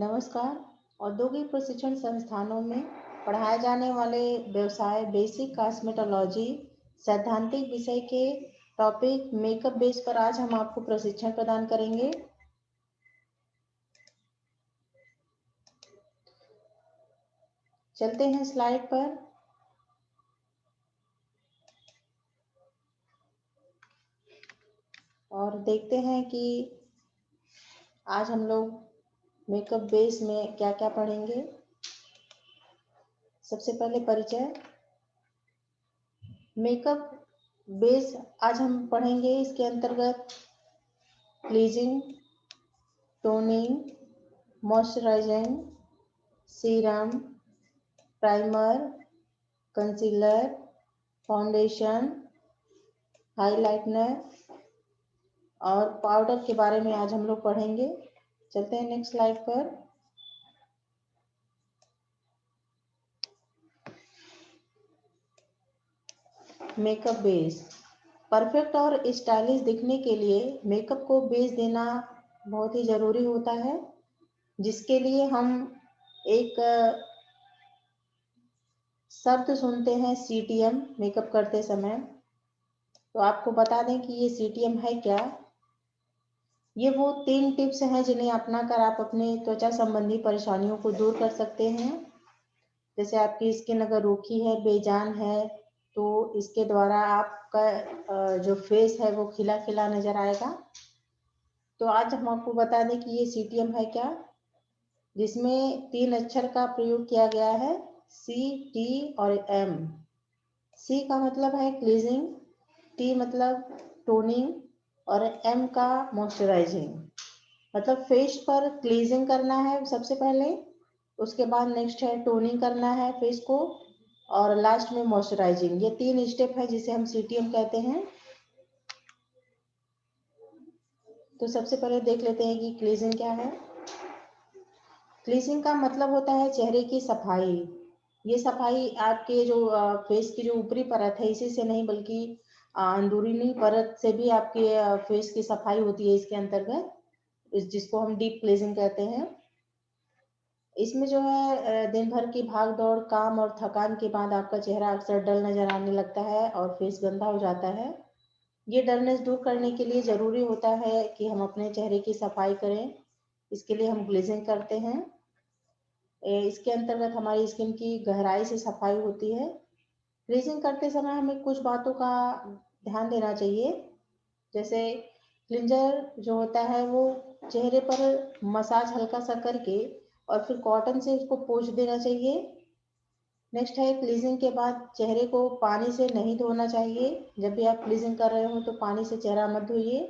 नमस्कार। औद्योगिक प्रशिक्षण संस्थानों में पढ़ाए जाने वाले व्यवसाय बेसिक कॉस्मेटोलॉजी सैद्धांतिक विषय के टॉपिक मेकअप बेस पर आज हम आपको प्रशिक्षण प्रदान करेंगे। चलते हैं स्लाइड पर। और देखते हैं कि आज हम लोग मेकअप बेस में क्या क्या पढ़ेंगे। सबसे पहले परिचय। मेकअप बेस आज हम पढ़ेंगे। इसके अंतर्गत cleansing, toning, moisturising, serum, primer, concealer, foundation, highlighter और पाउडर के बारे में आज हम लोग पढ़ेंगे। चलते हैं नेक्स्ट स्लाइड पर। Makeup base. परफेक्ट और स्टाइलिश दिखने के लिए मेकअप को बेस देना बहुत ही ज़रूरी होता है, जिसके लिए हम एक शब्द सुनते हैं CTM मेकअप करते समय। तो आपको बता दें कि ये CTM है क्या। ये वो 3 टिप्स हैं जिन्हें अपना कर आप अपने त्वचा संबंधी परेशानियों को दूर कर सकते हैं। जैसे आपकी स्किन अगर रूखी है, बेजान है, तो इसके द्वारा आपका जो फेस है वो खिला खिला नजर आएगा। तो आज हम आपको बता दें कि ये CTM है क्या, जिसमें 3 अक्षर का प्रयोग किया गया है, C, T और M। C का मतलब है क्लीजिंग, T मतलब टोनिंग और M का मॉइस्चराइजिंग। मतलब फेस पर क्लीजिंग करना है सबसे पहले, उसके बाद नेक्स्ट है टोनिंग करना है फेस को और लास्ट में मॉइस्चराइजिंग। ये 3 स्टेप है जिसे हम CTM कहते हैं। तो सबसे पहले देख लेते हैं कि क्लीजिंग क्या है। क्लीजिंग का मतलब होता है चेहरे की सफाई। ये सफाई आपके जो फेस की जो ऊपरी परत है इसी से नहीं, बल्कि अंदरूनी परत से भी आपके फेस की सफाई होती है इसके अंतर्गत, जिसको हम डीप क्लीजिंग कहते हैं। इसमें जो है दिन भर की भाग दौड़, काम और थकान के बाद आपका चेहरा अक्सर डल नजर आने लगता है और फेस गंदा हो जाता है। ये डलनेस दूर करने के लिए ज़रूरी होता है कि हम अपने चेहरे की सफाई करें। इसके लिए हम ग्लेजिंग करते हैं। इसके अंतर्गत हमारी स्किन की गहराई से सफाई होती है। ग्लेजिंग करते समय हमें कुछ बातों का ध्यान देना चाहिए। जैसे क्लिंजर जो होता है वो चेहरे पर मसाज हल्का सा करके और फिर कॉटन से उसको पोंछ देना चाहिए। नेक्स्ट है क्लीजिंग के बाद चेहरे को पानी से नहीं धोना चाहिए। जब भी आप क्लीजिंग कर रहे हो तो पानी से चेहरा मत धोइए।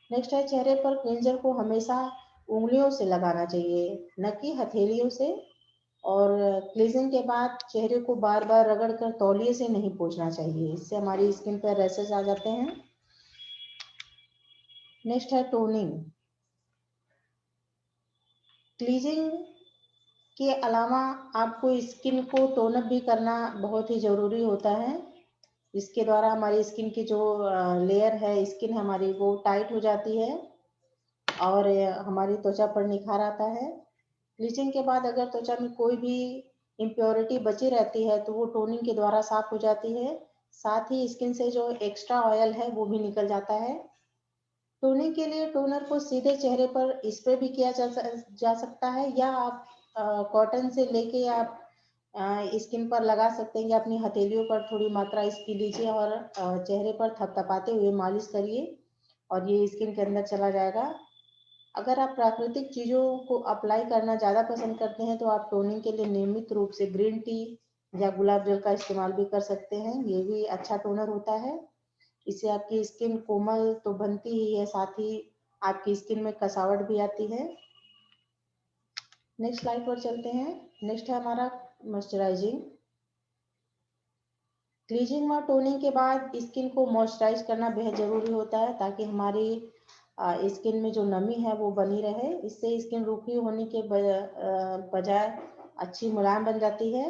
नेक्स्ट है चेहरे पर क्लींजर को हमेशा उंगलियों से लगाना चाहिए, न कि हथेलियों से। और क्लीजिंग के बाद चेहरे को बार बार रगड़ कर तौलिए से नहीं पोंछना चाहिए, इससे हमारी स्किन पर रैशेस आ जाते हैं। नेक्स्ट है टोनिंग। क्लीजिंग के अलावा आपको स्किन को टोन अप भी करना बहुत ही ज़रूरी होता है। इसके द्वारा हमारी स्किन की जो लेयर है, स्किन हमारी वो टाइट हो जाती है और हमारी त्वचा पर निखार आता है। ब्लीचिंग के बाद अगर त्वचा में कोई भी इम्प्योरिटी बची रहती है तो वो टोनिंग के द्वारा साफ हो जाती है। साथ ही स्किन से जो एक्स्ट्रा ऑयल है वो भी निकल जाता है। टोनिंग के लिए टोनर को सीधे चेहरे पर स्प्रे भी किया जा सकता है, या आप कॉटन से लेके आप स्किन पर लगा सकते हैं, या अपनी हथेलियों पर थोड़ी मात्रा इसकी लीजिए और चेहरे पर थपथपाते हुए मालिश करिए और ये स्किन के अंदर चला जाएगा। अगर आप प्राकृतिक चीज़ों को अप्लाई करना ज़्यादा पसंद करते हैं तो आप टोनिंग के लिए नियमित रूप से ग्रीन टी या गुलाब जल का इस्तेमाल भी कर सकते हैं। ये भी अच्छा टोनर होता है। इससे आपकी स्किन कोमल तो बनती ही है, साथ ही आपकी स्किन में कसावट भी आती है। नेक्स्ट स्लाइड पर चलते हैं। नेक्स्ट है हमारा मॉइस्चराइजिंग। क्लीजिंग और टोनिंग के बाद स्किन को मॉइस्चराइज करना बेहद ज़रूरी होता है, ताकि हमारी स्किन में जो नमी है वो बनी रहे। इससे स्किन रूखी होने के बजाय अच्छी मुलायम बन जाती है।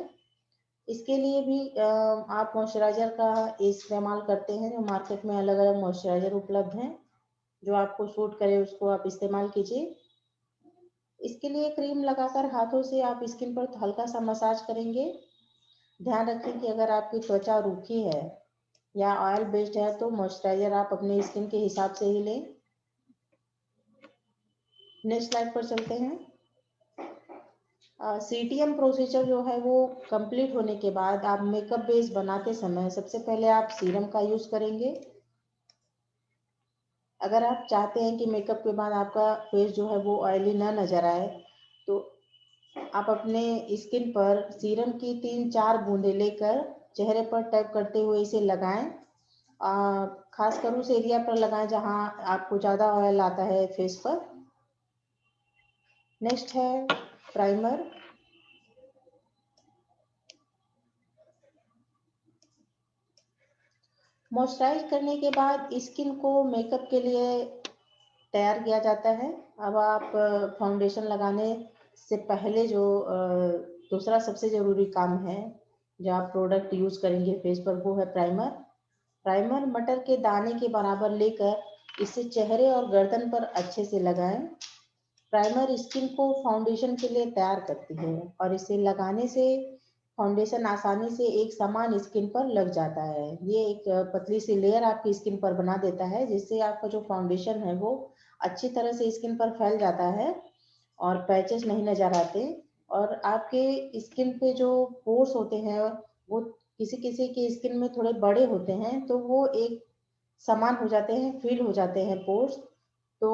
इसके लिए भी आप मॉइस्चराइज़र का इस्तेमाल करते हैं। जो मार्केट में अलग अलग मॉइस्चराइज़र उपलब्ध हैं, जो आपको सूट करे उसको आप इस्तेमाल कीजिए। इसके लिए क्रीम लगाकर हाथों से आप स्किन पर हल्का सा मसाज करेंगे। ध्यान रखें कि अगर आपकी त्वचा रूखी है या ऑयल बेस्ड है तो मॉइस्चराइजर आप अपने स्किन के हिसाब से ही लें। नेक्स्ट स्लाइड पर चलते हैं। CTM प्रोसीजर जो है वो कंप्लीट होने के बाद आप मेकअप बेस बनाते समय सबसे पहले आप सीरम का यूज करेंगे। अगर आप चाहते हैं कि मेकअप के बाद आपका फेस जो है वो ऑयली ना नजर आए तो आप अपने स्किन पर सीरम की 3-4 बूंदे लेकर चेहरे पर टैप करते हुए इसे लगाएं। खासकर उस एरिया पर लगाएं जहां आपको ज़्यादा ऑयल आता है फेस पर। नेक्स्ट है प्राइमर। मॉइस्चराइज करने के बाद स्किन को मेकअप के लिए तैयार किया जाता है। अब आप फाउंडेशन लगाने से पहले जो दूसरा सबसे ज़रूरी काम है जो आप प्रोडक्ट यूज़ करेंगे फेस पर वो है प्राइमर। प्राइमर मटर के दाने के बराबर लेकर इसे चेहरे और गर्दन पर अच्छे से लगाएं। प्राइमर स्किन को फाउंडेशन के लिए तैयार करती है और इसे लगाने से फाउंडेशन आसानी से एक समान स्किन पर लग जाता है। ये एक पतली सी लेयर आपकी स्किन पर बना देता है जिससे आपका जो फाउंडेशन है वो अच्छी तरह से स्किन पर फैल जाता है और पैचेस नहीं नजर आते। और आपके स्किन पे जो पोर्स होते हैं वो किसी किसी की स्किन में थोड़े बड़े होते हैं तो वो एक समान हो जाते हैं, फिल हो जाते हैं पोर्स। तो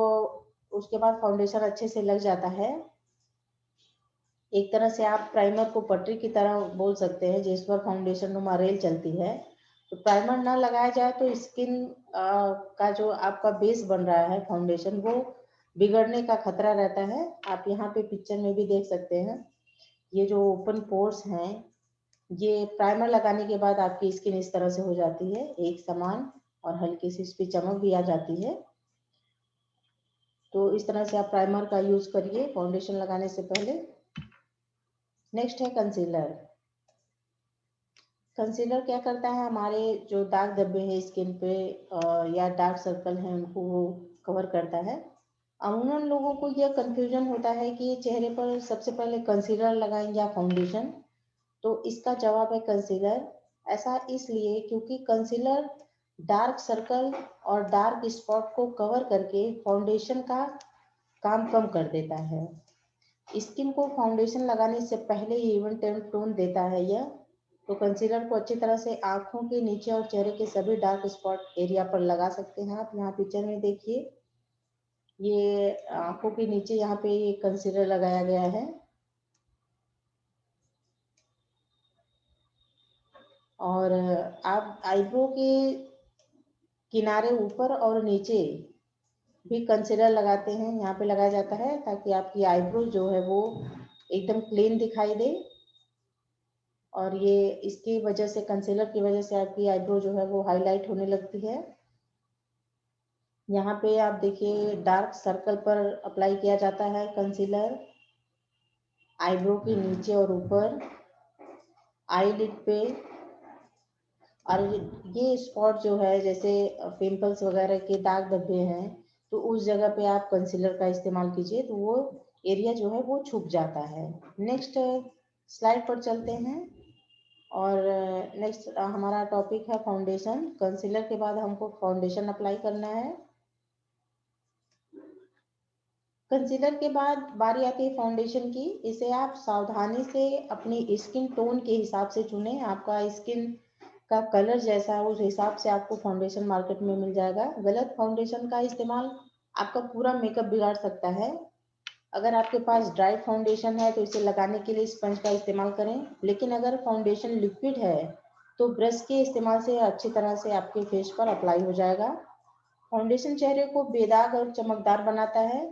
उसके बाद फाउंडेशन अच्छे से लग जाता है। एक तरह से आप प्राइमर को पटरी की तरह बोल सकते हैं जिस पर फाउंडेशन नुमा रेल चलती है। तो प्राइमर ना लगाया जाए तो स्किन का जो आपका बेस बन रहा है फाउंडेशन वो बिगड़ने का खतरा रहता है। आप यहाँ पे पिक्चर में भी देख सकते हैं ये जो ओपन पोर्स हैं ये प्राइमर लगाने के बाद आपकी स्किन इस तरह से हो जाती है एक समान और हल्की सी इस पे चमक भी आ जाती है। तो इस तरह से आप प्राइमर का यूज करिए फाउंडेशन लगाने से पहले। नेक्स्ट है कंसीलर। कंसीलर क्या करता है हमारे जो दाग धब्बे हैं स्किन पे या डार्क सर्कल हैं उनको वो कवर करता है। अमूमन लोगों को यह कंफ्यूजन होता है कि चेहरे पर सबसे पहले कंसीलर लगाएं या फाउंडेशन। तो इसका जवाब है कंसीलर। ऐसा इसलिए क्योंकि कंसीलर डार्क सर्कल और डार्क स्पॉट को कवर करके फाउंडेशन का काम कम कर देता है। स्किन को फाउंडेशन लगाने से पहले ही इवन टोन देता है यह। तो कंसीलर को अच्छी तरह से आंखों के नीचे और चेहरे के सभी डार्क स्पॉट एरिया पर लगा सकते हैं आप। यहाँ पिक्चर में देखिए ये आंखों के नीचे यहाँ पे ये कंसीलर लगाया गया है। और आप आईब्रो के किनारे ऊपर और नीचे भी कंसीलर लगाते हैं, यहाँ पे लगाया जाता है ताकि आपकी आईब्रो जो है वो एकदम क्लीन दिखाई दे। और ये इसकी वजह से कंसीलर की वजह से आपकी आईब्रो जो है वो हाईलाइट होने लगती है। यहाँ पे आप देखिए डार्क सर्कल पर अप्लाई किया जाता है कंसीलर, आईब्रो के नीचे और ऊपर, आईलिड पे। और ये स्पॉट जो है जैसे पिंपल्स वगैरह के दाग धब्बे हैं तो उस जगह पे आप कंसीलर का इस्तेमाल कीजिए तो वो एरिया जो है वो छुप जाता है। नेक्स्ट स्लाइड पर चलते हैं। और नेक्स्ट हमारा टॉपिक है फाउंडेशन। कंसीलर के बाद हमको फाउंडेशन अप्लाई करना है। कंसीलर के बाद बारी आती है फाउंडेशन की। इसे आप सावधानी से अपनी स्किन टोन के हिसाब से चुनें। आपका स्किन का कलर जैसा है उस हिसाब से आपको फाउंडेशन मार्केट में मिल जाएगा। गलत फाउंडेशन का इस्तेमाल आपका पूरा मेकअप बिगाड़ सकता है। अगर आपके पास ड्राई फाउंडेशन है तो इसे लगाने के लिए स्पंज का इस्तेमाल करें। लेकिन अगर फाउंडेशन लिक्विड है तो ब्रश के इस्तेमाल से अच्छी तरह से आपके फेस पर अप्लाई हो जाएगा। फाउंडेशन चेहरे को बेदाग और चमकदार बनाता है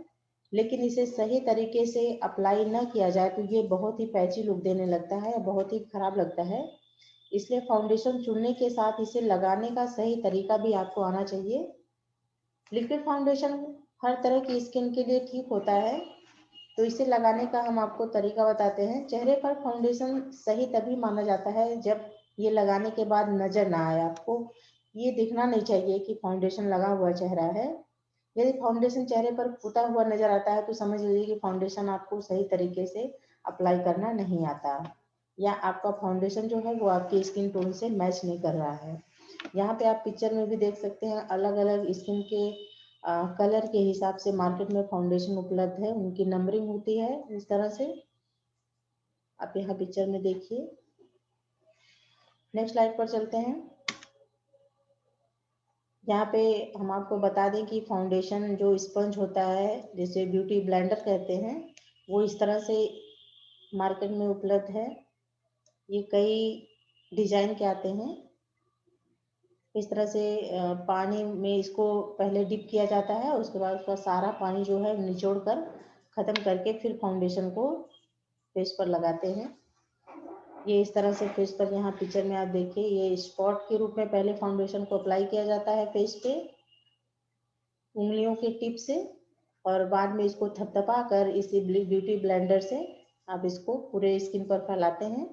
लेकिन इसे सही तरीके से अप्लाई न किया जाए तो ये बहुत ही पैची लुक देने लगता है, बहुत ही खराब लगता है। इसलिए फाउंडेशन चुनने के साथ इसे लगाने का सही तरीका भी आपको आना चाहिए। लिक्विड फाउंडेशन हर तरह की स्किन के लिए ठीक होता है तो इसे लगाने का हम आपको तरीका बताते हैं। चेहरे पर फाउंडेशन सही तभी माना जाता है जब ये लगाने के बाद नजर ना आए। आपको ये दिखना नहीं चाहिए कि फाउंडेशन लगा हुआ चेहरा है। यदि फाउंडेशन चेहरे पर पुता हुआ नजर आता है तो समझ लीजिए कि फाउंडेशन आपको सही तरीके से अप्लाई करना नहीं आता, या आपका फाउंडेशन जो है वो आपकी स्किन टोन से मैच नहीं कर रहा है। यहाँ पे आप पिक्चर में भी देख सकते हैं, अलग अलग स्किन के कलर के हिसाब से मार्केट में फाउंडेशन उपलब्ध है, उनकी नंबरिंग होती है इस तरह से, आप यहाँ पिक्चर में देखिए। नेक्स्ट स्लाइड पर चलते हैं। यहाँ पे हम आपको बता दें कि फाउंडेशन जो स्पंज होता है, जिसे ब्यूटी ब्लेंडर कहते हैं, वो इस तरह से मार्केट में उपलब्ध है। ये कई डिजाइन के आते हैं। इस तरह से पानी में इसको पहले डिप किया जाता है, उसके बाद उसका सारा पानी जो है निचोड़ कर ख़त्म करके फिर फाउंडेशन को फेस पर लगाते हैं। ये इस तरह से फेस पर, यहाँ पिक्चर में आप देखिए, ये स्पॉट के रूप में पहले फाउंडेशन को अप्लाई किया जाता है फेस पे उंगलियों के टिप से, और बाद में इसको थपथपा कर इसी ब्यूटी ब्लेंडर से आप इसको पूरे स्किन पर फैलाते हैं।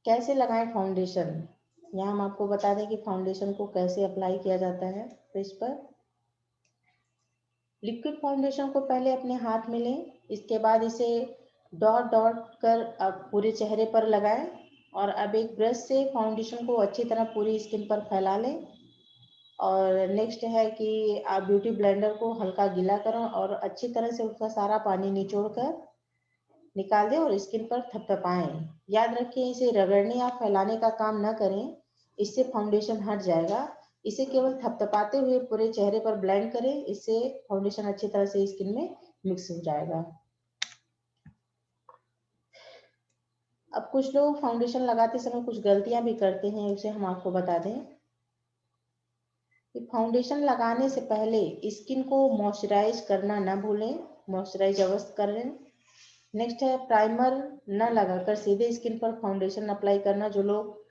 कैसे लगाएं फाउंडेशन, यहाँ हम आपको बता दें कि फाउंडेशन को कैसे अप्लाई किया जाता है फेस पर। लिक्विड फाउंडेशन को पहले अपने हाथ में लें, इसके बाद इसे डॉट डॉट कर अब पूरे चेहरे पर लगाएं, और अब एक ब्रश से फाउंडेशन को अच्छी तरह पूरी स्किन पर फैला लें। और नेक्स्ट है कि आप ब्यूटी ब्लेंडर को हल्का गीला करें और अच्छी तरह से उसका सारा पानी निचोड़ कर निकाल दें और स्किन पर थपथपाएं। याद रखें, इसे रगड़ने या फैलाने का काम न करें, इससे फाउंडेशन हट जाएगा। इसे केवल थपथपाते हुए पूरे चेहरे पर ब्लेंड करें, इससे फाउंडेशन अच्छी तरह से स्किन में मिक्स हो जाएगा। अब कुछ लोग फाउंडेशन लगाते समय कुछ गलतियां भी करते हैं, उसे हम आपको बता दें कि फाउंडेशन लगाने से पहले स्किन को मॉइस्चराइज करना न भूलें, मॉइस्चराइज अवश्य करें। नेक्स्ट है प्राइमर न लगाकर सीधे स्किन पर फाउंडेशन अप्लाई करना। जो लोग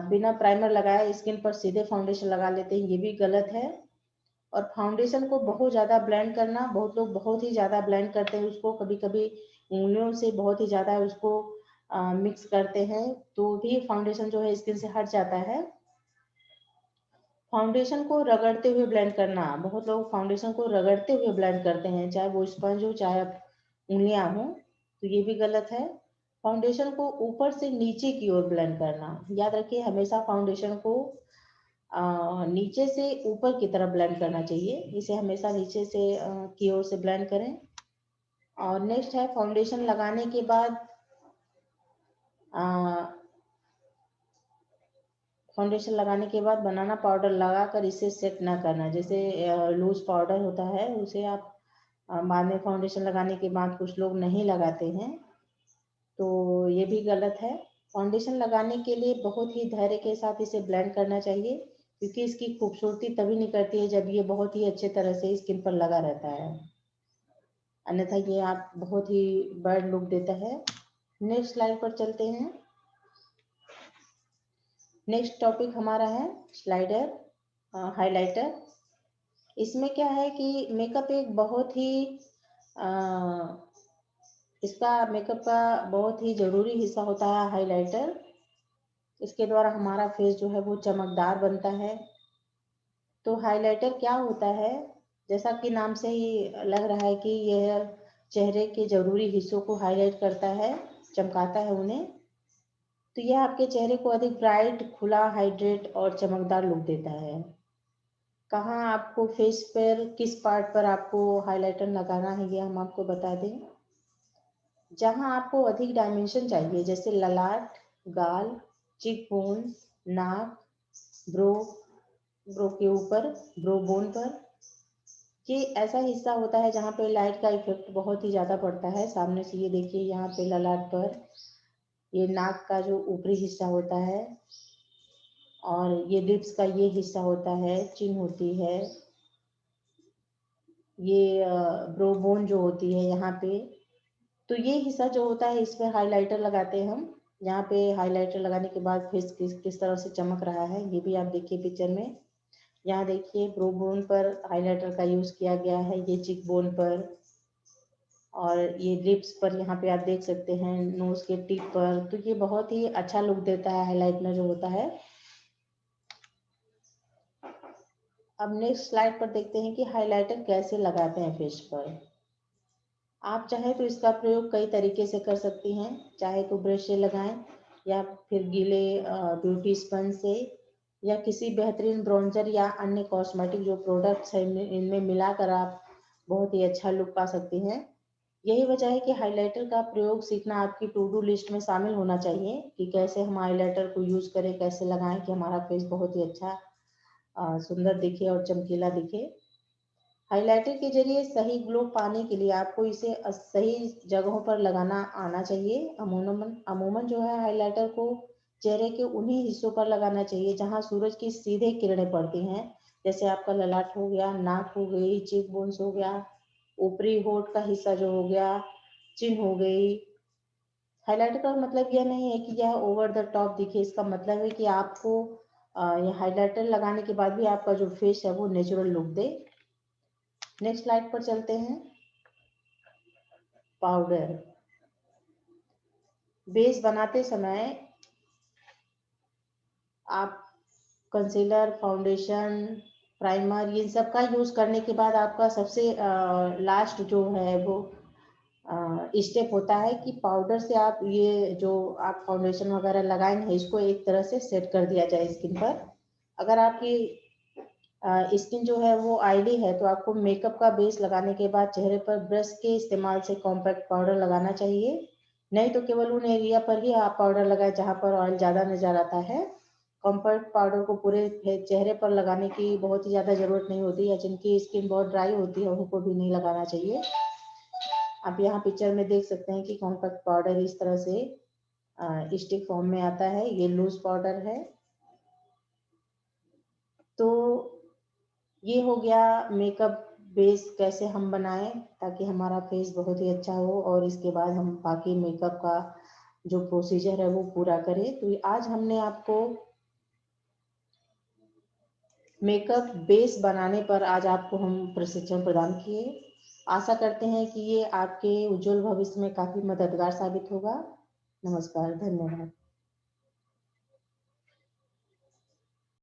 बिना प्राइमर लगाए स्किन पर सीधे फाउंडेशन लगा लेते हैं, ये भी गलत है। और फाउंडेशन को बहुत ज़्यादा ब्लेंड करना, बहुत लोग बहुत ही ज़्यादा ब्लेंड करते हैं उसको, कभी कभी उंगलियों से बहुत ही ज़्यादा उसको मिक्स करते हैं, तो भी फाउंडेशन जो है स्किन से हट जाता है। फाउंडेशन को रगड़ते हुए ब्लेंड करना, बहुत लोग फाउंडेशन को रगड़ते हुए ब्लेंड करते हैं, चाहे वो स्पंज हो चाहे उंगलियां हो, तो ये भी गलत है। फाउंडेशन को ऊपर से नीचे की ओर ब्लेंड करना, याद रखिए हमेशा फाउंडेशन को नीचे से ऊपर की तरफ ब्लेंड करना चाहिए, इसे हमेशा नीचे से की ओर से ब्लेंड करें। और नेक्स्ट है फाउंडेशन लगाने के बाद फाउंडेशन लगाने के बाद बनाना पाउडर लगाकर इसे सेट ना करना। जैसे लूज पाउडर होता है, उसे आप बाद में फाउंडेशन लगाने के बाद कुछ लोग नहीं लगाते हैं, तो ये भी गलत है। फाउंडेशन लगाने के लिए बहुत ही धैर्य के साथ इसे ब्लेंड करना चाहिए, क्योंकि इसकी खूबसूरती तभी निकलती है जब ये बहुत ही अच्छे तरह से स्किन पर लगा रहता है, अन्यथा ये आप बहुत ही बैड लुक देता है। नेक्स्ट स्लाइड पर चलते हैं। नेक्स्ट टॉपिक हमारा है स्लाइडर, हाइलाइटर। इसमें क्या है कि मेकअप एक बहुत ही इसका मेकअप का बहुत ही ज़रूरी हिस्सा होता है हाइलाइटर। इसके द्वारा हमारा फेस जो है वो चमकदार बनता है। तो हाइलाइटर क्या होता है, जैसा कि नाम से ही लग रहा है कि यह चेहरे के ज़रूरी हिस्सों को हाईलाइट करता है, चमकाता है उन्हें। तो यह आपके चेहरे को अधिक ब्राइट, खुला, हाइड्रेट और चमकदार लुक देता है। कहाँ आपको फेस पर किस पार्ट पर आपको हाइलाइटर लगाना है, ये हम आपको बता दें। जहाँ आपको अधिक डायमेंशन चाहिए, जैसे ललाट, गाल, चिक बोन, नाक, ब्रो, ब्रो के ऊपर, ब्रो बोन पर, ये ऐसा हिस्सा होता है जहाँ पे लाइट का इफेक्ट बहुत ही ज़्यादा पड़ता है। सामने से ये देखिए, यहाँ पे ललाट पर, ये नाक का जो ऊपरी हिस्सा होता है, और ये लिप्स का ये हिस्सा होता है, चिन होती है, ये ब्रो बोन जो होती है यहाँ पे, तो ये हिस्सा जो होता है इस पे हाइलाइटर लगाते हैं हम। यहाँ पे हाइलाइटर लगाने के बाद फेस किस तरह से चमक रहा है, ये भी आप देखिए पिक्चर में। यहाँ देखिए ब्रो बोन पर हाइलाइटर का यूज़ किया गया है, ये चिक बोन पर, और ये लिप्स पर यहाँ पे आप देख सकते हैं, नोज के टिप पर। तो ये बहुत ही अच्छा लुक देता है हाइलाइटनर जो होता है। अब नेक्स्ट स्लाइड पर देखते हैं कि हाइलाइटर कैसे लगाते हैं फेस पर। आप चाहे तो इसका प्रयोग कई तरीके से कर सकती हैं, चाहे तो ब्रश से लगाएं या फिर गीले ब्यूटी स्पंज से, या किसी बेहतरीन ब्राउज़र या अन्य कॉस्मेटिक जो प्रोडक्ट्स हैं इनमें मिलाकर आप बहुत ही अच्छा लुक पा सकती हैं। यही वजह है कि हाइलाइटर का प्रयोग सीखना आपकी टू डू लिस्ट में शामिल होना चाहिए कि कैसे हम हाइलाइटर को यूज़ करें, कैसे लगाएं कि हमारा फेस बहुत ही अच्छा सुंदर दिखे और चमकीला दिखे। हाइलाइटर के जरिए सही ग्लो पाने के लिए आपको इसे सही जगहों पर लगाना आना चाहिए। अमूमन अमूमन जो है हाइलाइटर को चेहरे के उन्हीं हिस्सों पर लगाना चाहिए जहां सूरज की सीधे किरणें पड़ती हैं, जैसे आपका ललाट हो गया, नाक हो गई, चीक बोन्स हो गया, ऊपरी होठ का हिस्सा जो हो गया, चिन हो गई। हाइलाइटर का मतलब यह नहीं है कि यह ओवर द टॉप दिखे, इसका मतलब है कि आपको यह हाइलाइटर लगाने के बाद भी आपका जो फेस है वो नेचुरल लुक दे। नेक्स्ट स्लाइड पर चलते हैं। पाउडर बेस बनाते समय आप कंसीलर, फाउंडेशन, प्राइमर इन सब का यूज करने के बाद आपका सबसे लास्ट जो है वो स्टेप होता है कि पाउडर से आप ये जो आप फाउंडेशन वगैरह लगाएंगे इसको एक तरह से सेट कर दिया जाए स्किन पर। अगर आपकी स्किन जो है वो ऑयली है तो आपको मेकअप का बेस लगाने के बाद चेहरे पर ब्रश के इस्तेमाल से कॉम्पैक्ट पाउडर लगाना चाहिए। नहीं तो केवल उन एरिया पर ही आप पाउडर लगाएं जहां पर ऑयल ज़्यादा नजर आता है। कॉम्पैक्ट पाउडर को पूरे चेहरे पर लगाने की बहुत ही ज़्यादा ज़रूरत नहीं होती, या जिनकी स्किन बहुत ड्राई होती है उनको भी नहीं लगाना चाहिए। आप यहाँ पिक्चर में देख सकते हैं कि कॉम्पैक्ट पाउडर इस तरह से स्टिक फॉर्म में आता है, ये लूज पाउडर है। तो ये हो गया मेकअप बेस कैसे हम बनाएं ताकि हमारा फेस बहुत ही अच्छा हो, और इसके बाद हम बाकी मेकअप का जो प्रोसीजर है वो पूरा करें। तो आज हमने आपको मेकअप बेस बनाने पर आज आपको हम प्रशिक्षण प्रदान किए। आशा करते हैं कि ये आपके उज्जवल भविष्य में काफ़ी मददगार साबित होगा। नमस्कार, धन्यवाद।